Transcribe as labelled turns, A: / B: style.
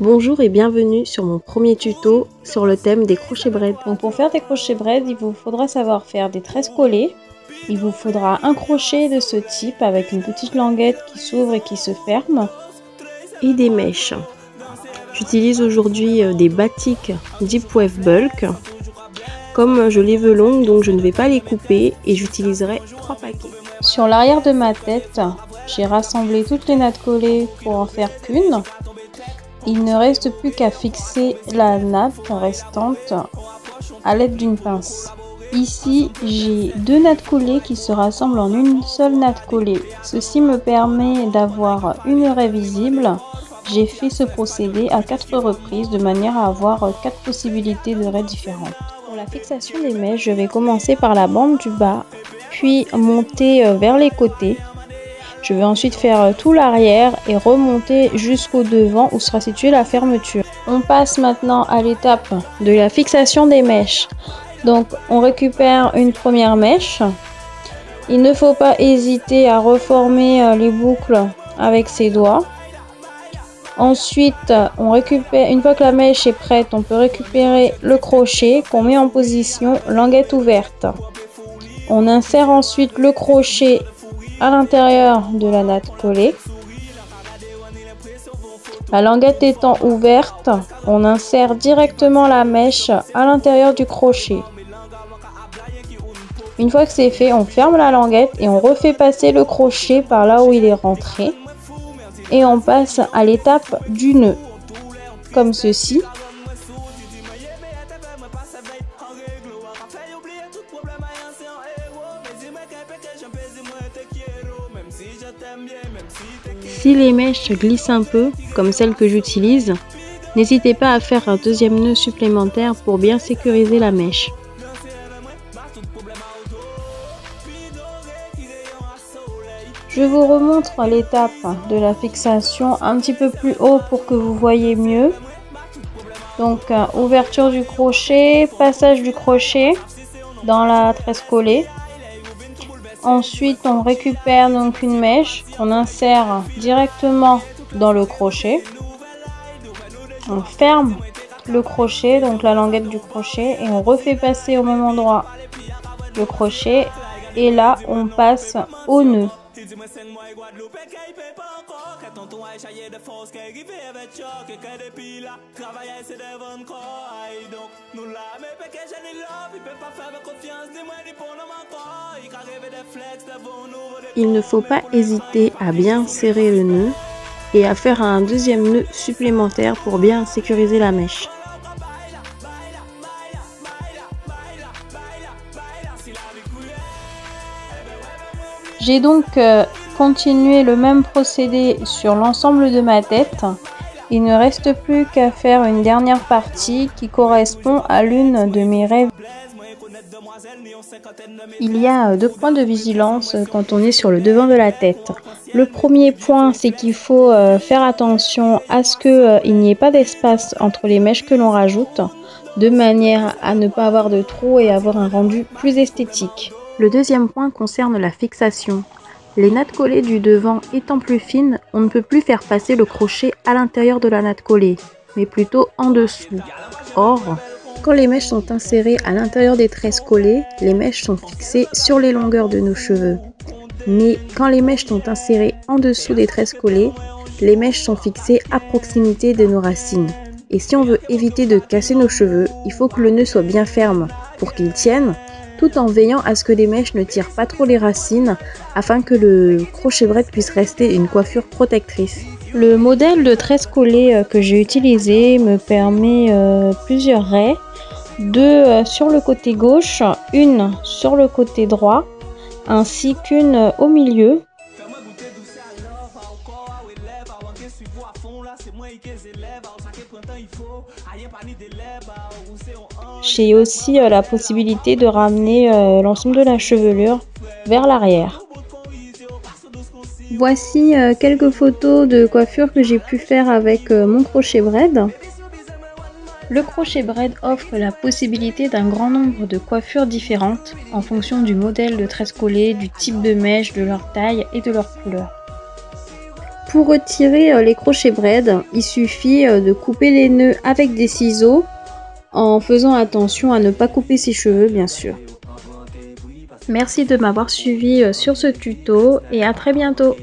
A: Bonjour et bienvenue sur mon premier tuto sur le thème des crochets braid.
B: Donc pour faire des crochets braid, il vous faudra savoir faire des tresses collées. Il vous faudra un crochet de ce type avec une petite languette qui s'ouvre et qui se ferme.
A: Et des mèches. J'utilise aujourd'hui des batiks Deep Wave Bulk. Comme je les veux longues, donc je ne vais pas les couper et j'utiliserai 3 paquets.
B: Sur l'arrière de ma tête, j'ai rassemblé toutes les nattes collées pour en faire qu'une. Il ne reste plus qu'à fixer la natte restante à l'aide d'une pince. Ici, j'ai 2 nattes collées qui se rassemblent en une seule natte collée. Ceci me permet d'avoir une raie visible. J'ai fait ce procédé à 4 reprises de manière à avoir 4 possibilités de raies différentes. Pour la fixation des mèches, je vais commencer par la bande du bas, puis monter vers les côtés. Je vais ensuite faire tout l'arrière et remonter jusqu'au devant où sera située la fermeture. On passe maintenant à l'étape de la fixation des mèches. Donc on récupère une première mèche. Il ne faut pas hésiter à reformer les boucles avec ses doigts. Ensuite, on récupère, une fois que la mèche est prête, on peut récupérer le crochet qu'on met en position languette ouverte. On insère ensuite le crochet à l'intérieur de la natte collée. La languette étant ouverte, on insère directement la mèche à l'intérieur du crochet. Une fois que c'est fait, on ferme la languette et on refait passer le crochet par là où il est rentré. Et on passe à l'étape du nœud, comme ceci.
A: Si les mèches glissent un peu, comme celle que j'utilise, n'hésitez pas à faire un deuxième nœud supplémentaire pour bien sécuriser la mèche.
B: Je vous remontre l'étape de la fixation un petit peu plus haut pour que vous voyez mieux. Donc ouverture du crochet, passage du crochet dans la tresse collée. Ensuite on récupère donc une mèche qu'on insère directement dans le crochet. On ferme le crochet, donc la languette du crochet, et on refait passer au même endroit le crochet. Et là on passe au nœud.
A: Il ne faut pas hésiter à bien serrer le nœud et à faire un deuxième nœud supplémentaire pour bien sécuriser la mèche.
B: J'ai donc continué le même procédé sur l'ensemble de ma tête. Il ne reste plus qu'à faire une dernière partie qui correspond à l'une de mes raies. Il y a 2 points de vigilance quand on est sur le devant de la tête. Le premier point, c'est qu'il faut faire attention à ce qu'il n'y ait pas d'espace entre les mèches que l'on rajoute, de manière à ne pas avoir de trous et avoir un rendu plus esthétique.
A: Le deuxième point concerne la fixation. Les nattes collées du devant étant plus fines, on ne peut plus faire passer le crochet à l'intérieur de la natte collée, mais plutôt en dessous. Or, quand les mèches sont insérées à l'intérieur des tresses collées, les mèches sont fixées sur les longueurs de nos cheveux. Mais quand les mèches sont insérées en dessous des tresses collées, les mèches sont fixées à proximité de nos racines. Et si on veut éviter de casser nos cheveux, il faut que le nœud soit bien ferme pour qu'il tienne, tout en veillant à ce que les mèches ne tirent pas trop les racines afin que le crochet braid puisse rester une coiffure protectrice.
B: Le modèle de tresse collée que j'ai utilisé me permet plusieurs raies, 2 sur le côté gauche, une sur le côté droit, ainsi qu'une au milieu. J'ai aussi la possibilité de ramener l'ensemble de la chevelure vers l'arrière. Voici quelques photos de coiffure que j'ai pu faire avec mon crochet braid. Le crochet braid offre la possibilité d'un grand nombre de coiffures différentes en fonction du modèle de tresse collée, du type de mèche, de leur taille et de leur couleur.
A: Pour retirer les crochets braid, il suffit de couper les nœuds avec des ciseaux en faisant attention à ne pas couper ses cheveux bien sûr. Merci de m'avoir suivi sur ce tuto et à très bientôt.